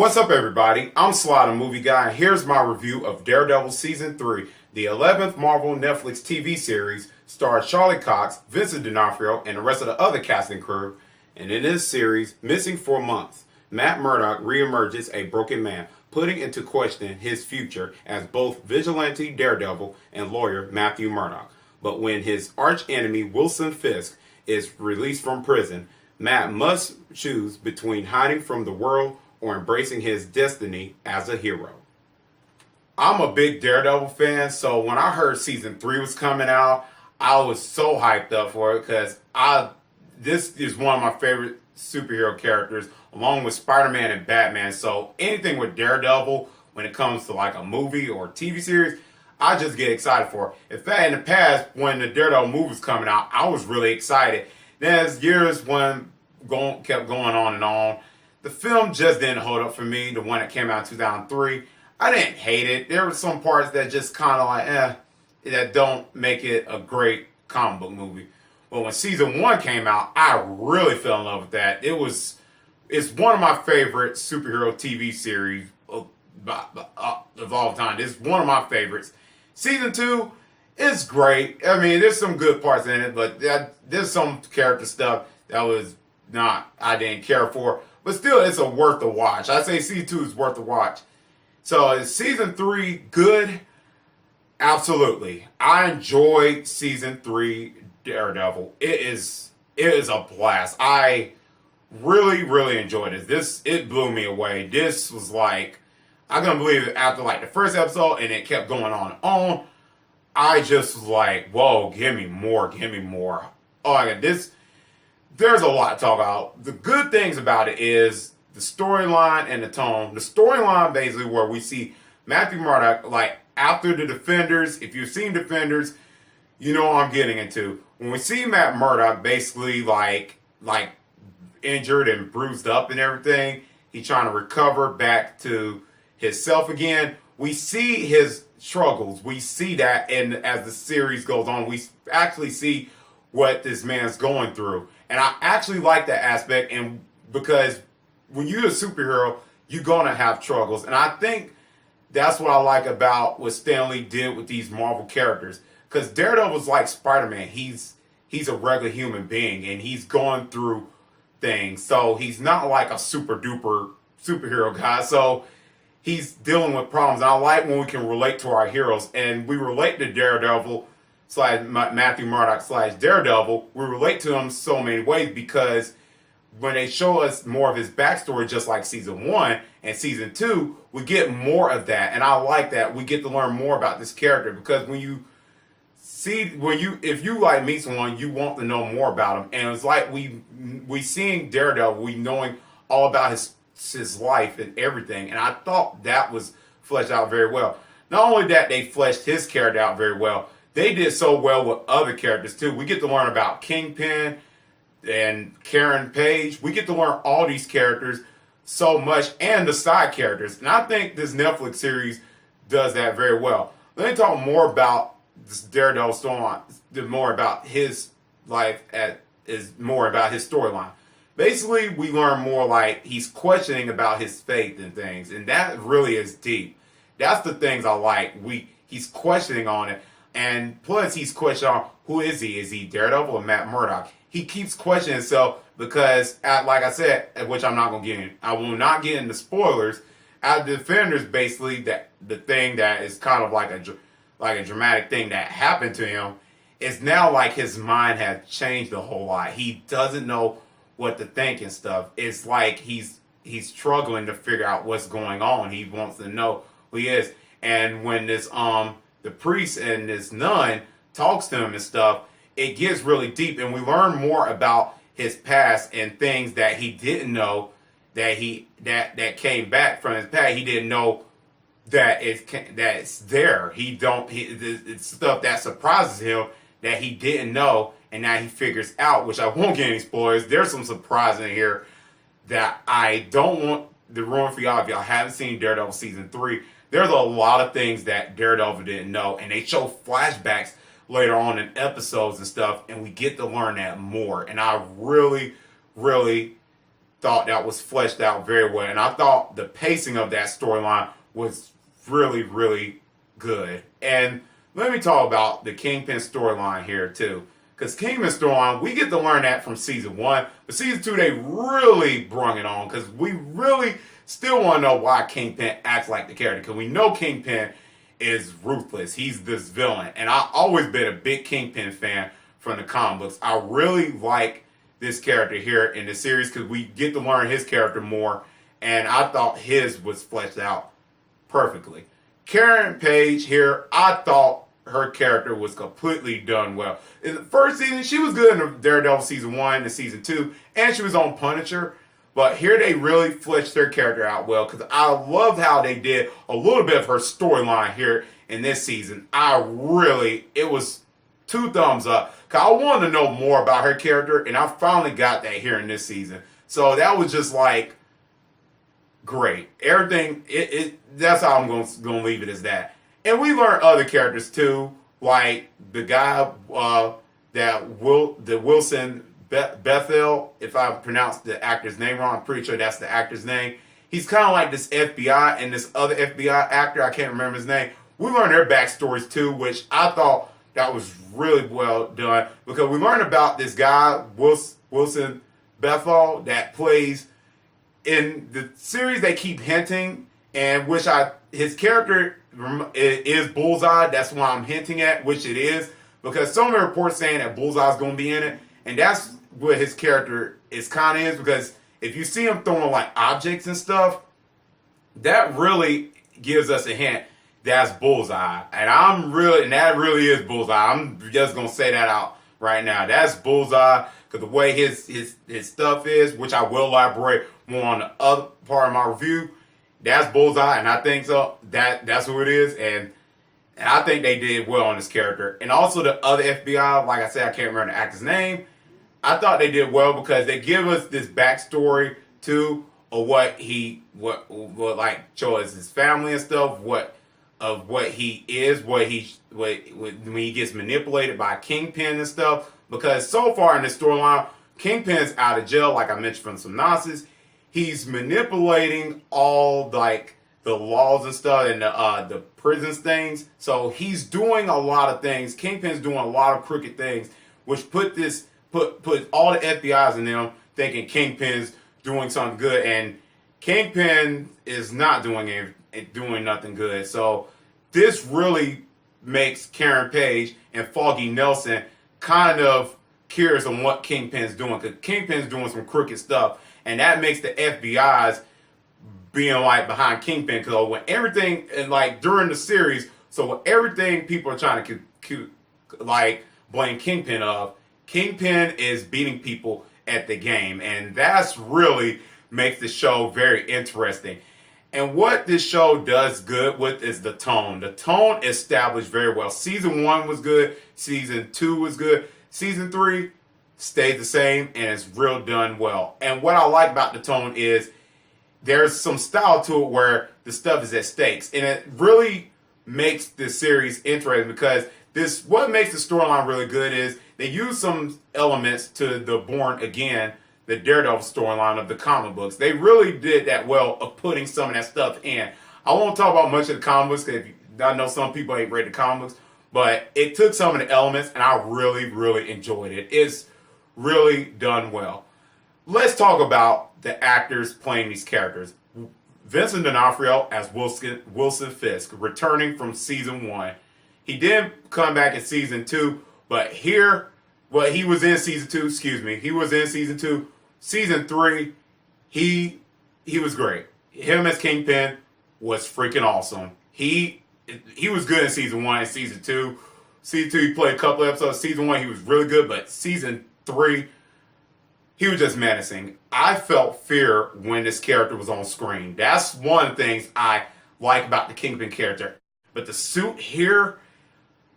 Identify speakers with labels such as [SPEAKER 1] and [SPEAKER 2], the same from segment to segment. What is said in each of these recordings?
[SPEAKER 1] What's up, everybody? I'm Sly The Movie Guy, and here's my review of Daredevil Season 3, the 11th Marvel Netflix TV series, starred Charlie Cox, Vincent D'Onofrio, and the rest of the other cast and crew. And in this series, missing for months, Matt Murdock reemerges a broken man, putting into question his future as both vigilante Daredevil and lawyer Matthew Murdock. But when his archenemy Wilson Fisk is released from prison, Matt must choose between hiding from the world or embracing his destiny as a hero. I'm a big Daredevil fan, so when I heard season 3 was coming out, I was so hyped up for it because this is one of my favorite superhero characters, along with Spider-Man and Batman. So anything with Daredevil, when it comes to like a movie or TV series, I just get excited for it. In fact, in the past, when the Daredevil movie was coming out, I was really excited. Then as years kept going on and on, the film just didn't hold up for me, the one that came out in 2003. I didn't hate it. There were some parts that just kind of like, that don't make it a great comic book movie. But when season 1 came out, I really fell in love with that. It's one of my favorite superhero TV series of all time. It's one of my favorites. Season 2 is great. I mean, there's some good parts in it, but there's some character stuff that I didn't care for. But still, it's worth a watch. I say season 2 is worth a watch. So is season 3 good? Absolutely. I enjoyed season 3 Daredevil. It is a blast. I really, really enjoyed it. It blew me away. This was like, I couldn't believe it after like the first episode, and it kept going on and on. I just was like, whoa, give me more, give me more. Oh my God, there's a lot to talk about. The good things about it is the storyline and the tone. The storyline basically where we see Matthew Murdock, like after the Defenders, if you've seen Defenders, you know what I'm getting into. When we see Matt Murdock basically like injured and bruised up and everything, he's trying to recover back to his self again. We see his struggles. We see that, and as the series goes on, we actually see what this man's going through. And I actually like that aspect, and because when you're a superhero, you're going to have struggles. And I think that's what I like about what Stan Lee did with these Marvel characters. Because Daredevil's like Spider-Man. He's a regular human being, and he's going through things. So he's not like a super duper superhero guy. So he's dealing with problems. And I like when we can relate to our heroes, and we relate to Daredevil / Matthew Murdock / Daredevil. We relate to him so many ways because when they show us more of his backstory, just like season 1 and season 2, we get more of that, and I like that. We get to learn more about this character because if you like meet someone, you want to know more about him, and it's like we seeing Daredevil, we knowing all about his life and everything, and I thought that was fleshed out very well. Not only that, they fleshed his character out very well. They did so well with other characters too. We get to learn about Kingpin and Karen Page. We get to learn all these characters so much, and the side characters. And I think this Netflix series does that very well. Let me talk more about this Daredevil storyline, more about his life, more about his storyline. Basically, we learn more like he's questioning about his faith and things, and that really is deep. That's the things I like. He's questioning on it, and plus he's questioning on who is he? Is he Daredevil or Matt Murdock? He keeps questioning himself because, like I said, which I'm not going to get in. I will not get into spoilers. At the Defenders, basically, the thing that is kind of like a dramatic thing that happened to him is now like his mind has changed a whole lot. He doesn't know what to think and stuff. It's like he's struggling to figure out what's going on. He wants to know who he is. And when this the priest and this nun talks to him and stuff, it gets really deep, and we learn more about his past and things that he didn't know that came back from his past. He didn't know that it's there. It's stuff that surprises him that he didn't know, and now he figures out. Which I won't get any spoilers. There's some surprises in here that I don't want to ruin for y'all if y'all haven't seen Daredevil season 3. There's a lot of things that Daredevil didn't know, and they show flashbacks later on in episodes and stuff, and we get to learn that more. And I really, really thought that was fleshed out very well. And I thought the pacing of that storyline was really, really good. And let me talk about the Kingpin storyline here too. Because Kingpin storyline, we get to learn that from season 1. But season 2, they really brung it on. Because we really still want to know why Kingpin acts like the character. Because we know Kingpin is ruthless. He's this villain. And I've always been a big Kingpin fan from the comic books. I really like this character here in the series because we get to learn his character more. And I thought his was fleshed out perfectly. Karen Page here, I thought her character was completely done well. In the first season, she was good in the Daredevil season 1 and season 2, and she was on Punisher. But here they really fleshed her character out well because I loved how they did a little bit of her storyline here in this season. It was 2 thumbs up because I wanted to know more about her character, and I finally got that here in this season. So that was just like great. Everything, that's how I'm going to leave it as that. And we learned other characters too, like the guy the Wilson Bethel, if I pronounced the actor's name wrong, I'm pretty sure that's the actor's name. He's kind of like this FBI and this other FBI actor, I can't remember his name. We learned their backstories too, which I thought that was really well done because we learned about this guy, Wilson Bethel, that plays in the series. They keep hinting, and his character is Bullseye. That's why I'm hinting at, which it is, because some of the reports saying that Bullseye's going to be in it, and that's what his character is because if you see him throwing like objects and stuff, that really gives us a hint that's Bullseye, and that really is Bullseye. I'm just gonna say that out right now. That's Bullseye because the way his stuff is, which I will elaborate more on the other part of my review. That's Bullseye, and I think so. That's who it is, and I think they did well on this character. And also the other FBI, like I said, I can't remember the actor's name. I thought they did well because they give us this backstory too of what like show us his family and stuff, what he is, when he gets manipulated by Kingpin and stuff. Because so far in this storyline, Kingpin's out of jail, like I mentioned from some synopsis. He's manipulating all like the laws and stuff and the prisons things. So he's doing a lot of things. Kingpin's doing a lot of crooked things, which put all the FBI's in them thinking Kingpin's doing something good, and Kingpin is not doing nothing good. So this really makes Karen Page and Foggy Nelson kind of curious on what Kingpin's doing, because Kingpin's doing some crooked stuff, and that makes the FBI's being like behind Kingpin, because when everything, and like during the series, so when everything people are trying to like blame Kingpin of, Kingpin is beating people at the game, and that's really makes the show very interesting. And what this show does good with is the tone. The tone established very well. Season 1 was good. Season 2 was good. Season 3 stayed the same, and it's real done well. And what I like about the tone is there's some style to it where the stuff is at stakes. And it really makes the series interesting because what makes the storyline really good is they use some elements to the Born Again, the Daredevil storyline of the comic books. They really did that well of putting some of that stuff in. I won't talk about much of the comic books because I know some people ain't read the comic books, but it took some of the elements and I really, really enjoyed it. It's really done well. Let's talk about the actors playing these characters. Vincent D'Onofrio as Wilson Fisk, returning from season 1. He didn't come back in season 2, but here, he was in season 2, he was in season 2. Season 3, he was great. Him as Kingpin was freaking awesome. He was good in season 1 and season 2. Season 2, he played a couple episodes. Season 1, he was really good, but season 3, he was just menacing. I felt fear when this character was on screen. That's one of the things I like about the Kingpin character. But the suit here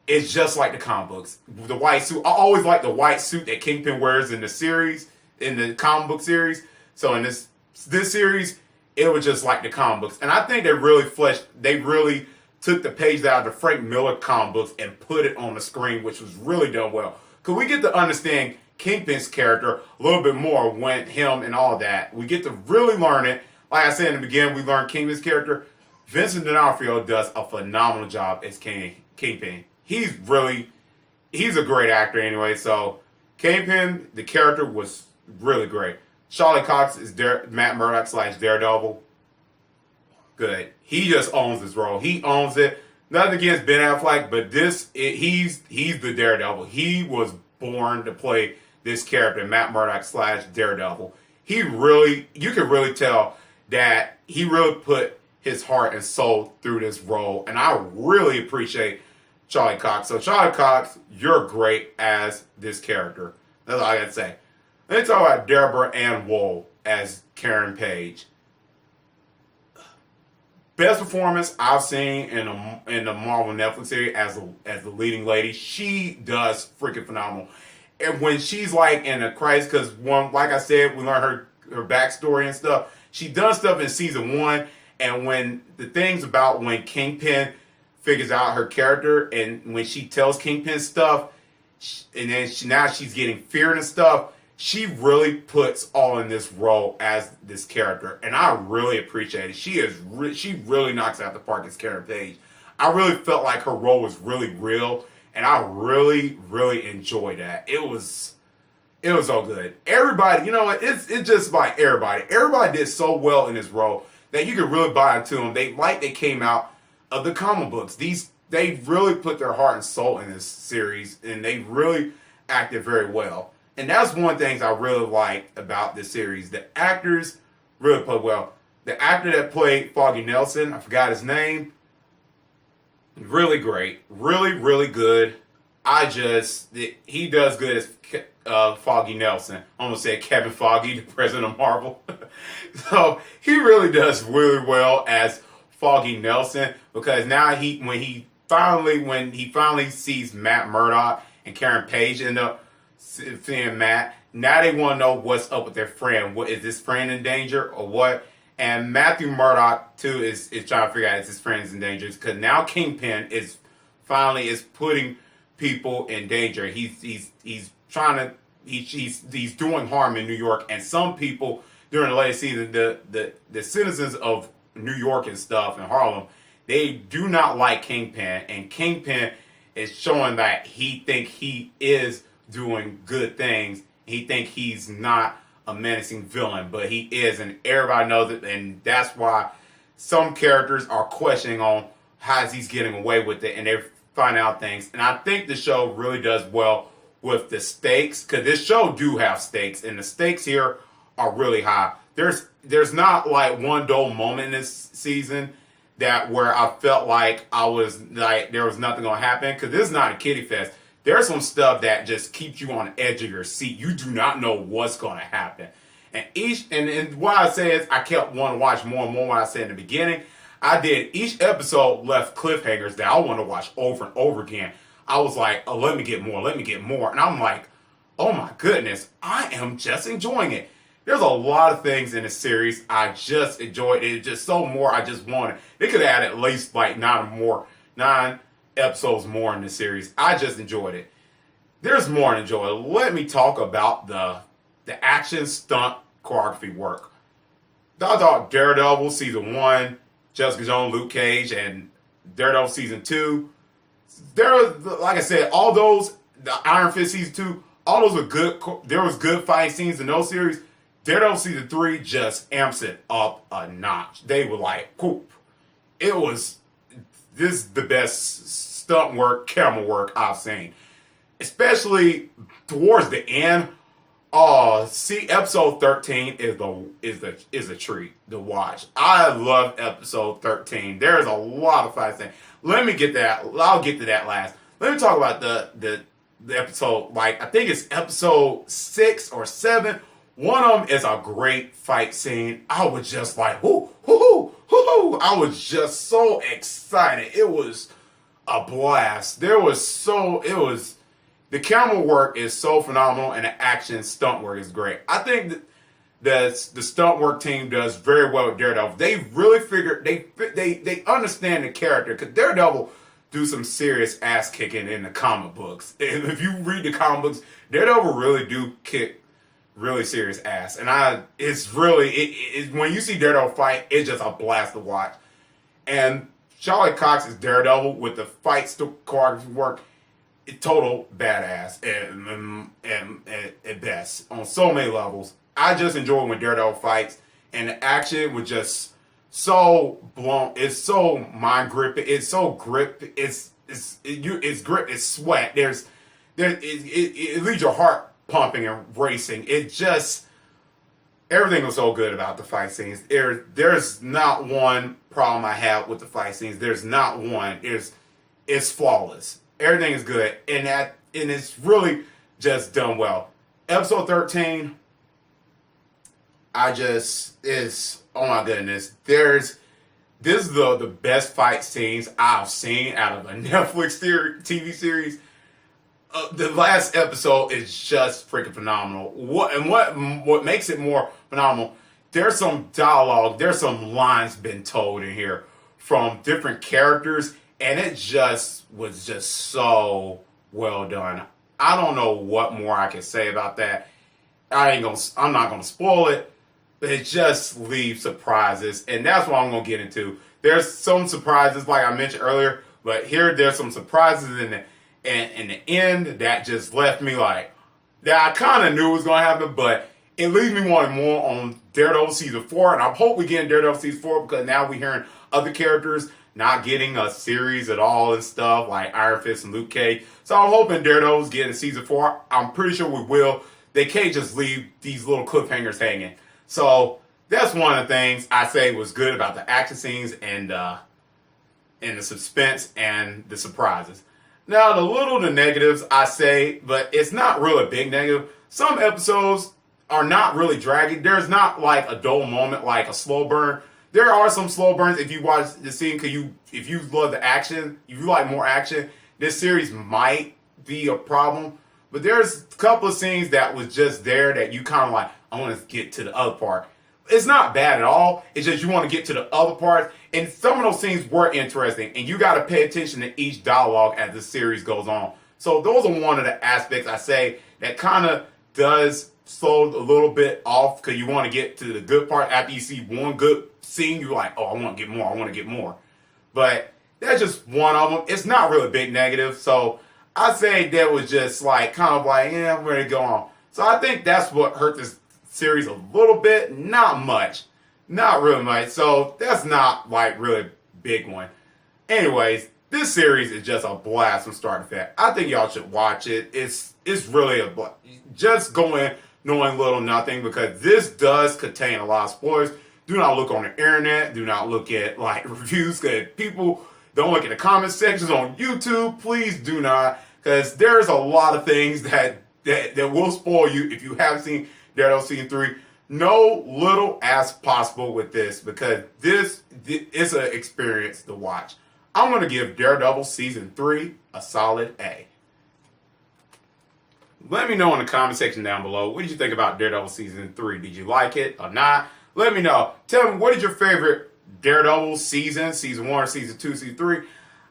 [SPEAKER 1] is just like the comic books. The white suit. I always like the white suit that Kingpin wears in the series, in the comic book series. So in this series, it was just like the comic books. And I think they really took the page out of the Frank Miller comic books and put it on the screen, which was really done well. Because we get to understand Kingpin's character a little bit more when him and all that. We get to really learn it. Like I said in the beginning, we learned Kingpin's character. Vincent D'Onofrio does a phenomenal job as Kingpin. He's a great actor anyway. So Kingpin, the character was really great. Charlie Cox is Matt Murdock / Daredevil. Good. He just owns this role. He owns it. Nothing against Ben Affleck, but he's the Daredevil. He was born to play this character, Matt Murdock / Daredevil. You can really tell that he really put his heart and soul through this role, and I really appreciate Charlie Cox. So Charlie Cox, you're great as this character. That's all I gotta say. Let's talk about Deborah and Woll as Karen Page. Best performance I've seen in the Marvel Netflix series as the leading lady. She does freaking phenomenal. And when she's like in a crisis, because like I said, we learned her backstory and stuff. She done stuff in season 1, and when the things about when Kingpin figures out her character, and when she tells Kingpin stuff, and then now she's getting feared and stuff. She really puts all in this role as this character, and I really appreciate it. She really knocks out the park as Karen Page. I really felt like her role was really real, and I really, really enjoyed that. It was so good. Everybody, you know what? It's just like everybody. Everybody did so well in this role that you could really buy into them. They came out of the comic books. They really put their heart and soul in this series, and they really acted very well. And that's one of the things I really like about this series. The actors really played well. The actor that played Foggy Nelson, I forgot his name, really great. Really, really good. He does good as Foggy Nelson. I almost said Kevin Foggy, the president of Marvel. So he really does really well as Foggy Nelson, because now when he finally sees Matt Murdock and Karen Page end up seeing Matt, now they want to know what's up with their friend. What is this friend in danger or what? And Matthew Murdock too is trying to figure out if his friend's in danger, because now Kingpin is putting people in danger. He's doing harm in New York, and some people during the latest season, the citizens of New York and stuff in Harlem, they do not like Kingpin, and Kingpin is showing that he think he is doing good things. He think he's not a menacing villain, but he is, and everybody knows it, and that's why some characters are questioning on how he's getting away with it, and they find out things. And I think the show really does well with the stakes, because this show do have stakes, and the stakes here are really high. There's not like one dull moment in this season where I felt like there was nothing gonna happen, because this is not a kiddie fest. There's some stuff that just keeps you on the edge of your seat. You do not know what's going to happen. And what I say is, I kept wanting to watch more and more. What I said in the beginning, I did. Each episode left cliffhangers that I want to watch over and over again. I was like, oh, let me get more. And I'm like, oh my goodness, I am just enjoying it. There's a lot of things in this series I just enjoyed. It's just so more I just wanted. They could add at least like 9 episodes more in the series. I just enjoyed it. There's more to enjoy. Let me talk about the action stunt choreography work. I thought Daredevil season 1, Jessica Jones, Luke Cage, and Daredevil season 2. Like I said, all those, the Iron Fist season 2, all those were good. There was good fight scenes in those series. Daredevil season 3 just amps it up a notch. They were like, cool. This is the best stunt work, camera work I've seen. Especially towards the end. Episode 13 is a treat to watch. I love episode 13. There's a lot of fight scenes. Let me get that. I'll get to that last. Let me talk about the episode. Like, I think it's episode 6 or 7. One of them is a great fight scene. I was just like, whoo, whoo, whoo, whoo. I was just so excited. It was a blast. The camera work is so phenomenal, and the action stunt work is great. I think that the stunt work team does very well with Daredevil. They really figured, they understand the character, because Daredevil do some serious ass kicking in the comic books. And if you read the comic books, Daredevil really do kick really serious ass. And it's really, when you see Daredevil fight, it's just a blast to watch. And Charlie Cox's Daredevil with the fight choreography work, total badass and at best on so many levels. I just enjoy when Daredevil fights, and the action was just so blown. It's so mind gripping. It's so grip. It's grip. It's sweat. It leaves your heart pumping and racing. It just, everything was so good about the fight scenes. There's not one problem I have with the fight scenes. There's not one. It's flawless. Everything is good, and it's really just done well. Episode 13, oh my goodness. This is the best fight scenes I've seen out of a Netflix TV series. The last episode is just freaking phenomenal. What makes it more phenomenal? There's some dialogue, there's some lines been told in here from different characters, and it was just so well done. I don't know what more I can say about that. I'm not gonna spoil it, but it just leaves surprises, and that's what I'm gonna get into. There's some surprises, like I mentioned earlier, but there's some surprises in the end that just left me like, that I kind of knew was gonna happen, but it leaves me wanting more on Daredevil Season 4, and I hope we get in Daredevil Season 4, because now we're hearing other characters not getting a series at all and stuff, like Iron Fist and Luke Cage. So I'm hoping Daredevil's getting Season 4. I'm pretty sure we will. They can't just leave these little cliffhangers hanging. So that's one of the things I say was good about the action scenes and the suspense and the surprises. Now, the negatives I say, but it's not really a big negative. Some episodes are not really dragging. There's not like a dull moment, like a slow burn. There are some slow burns if you watch the scene, because if you love the action, if you like more action, this series might be a problem. But there's a couple of scenes that was just there that you kind of like, I want to get to the other part. It's not bad at all. It's just you want to get to the other parts. And some of those scenes were interesting. And you got to pay attention to each dialogue as the series goes on. So those are one of the aspects I say that kind of does slow a little bit off, because you want to get to the good part. After you see one good scene, you're like, oh, I want to get more. I want to get more. But that's just one of them. It's not really a big negative. So I say that was just like, kind of like, yeah, I'm ready to go on. So I think that's what hurt this series a little bit. Not much. Not really much. So that's not like really a big one. Anyways, this series is just a blast from start to finish. I think y'all should watch it. It's really a blast. Just go in knowing little nothing, because this does contain a lot of spoilers. Do not look on the internet. Do not look at like reviews, because people don't look at the comment sections on YouTube. Please do not, because there's a lot of things that will spoil you if you haven't seen Daredevil Season 3. No little as possible with this, because this is an experience to watch. I'm going to give Daredevil Season 3 a solid A. Let me know in the comment section down below, what did you think about Daredevil Season 3? Did you like it or not? Let me know. Tell me, what is your favorite Daredevil season? Season 1, Season 2, Season 3?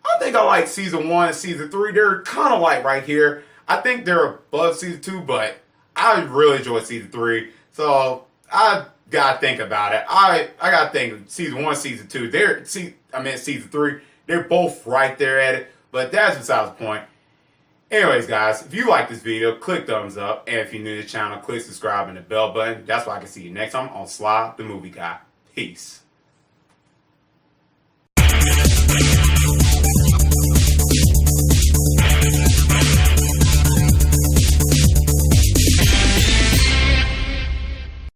[SPEAKER 1] I think I like Season 1 and Season 3. They're kind of like right here. I think they're above Season 2, but I really enjoy Season 3. So I got to think about it. I got to think Season 1, Season 2. Season 3. They're both right there at it. But that's besides the point. Anyways, guys, if you like this video, click thumbs up. And if you're new to the channel, click subscribe and the bell button. That's why I can see you next time on Sly The Movie Guy. Peace.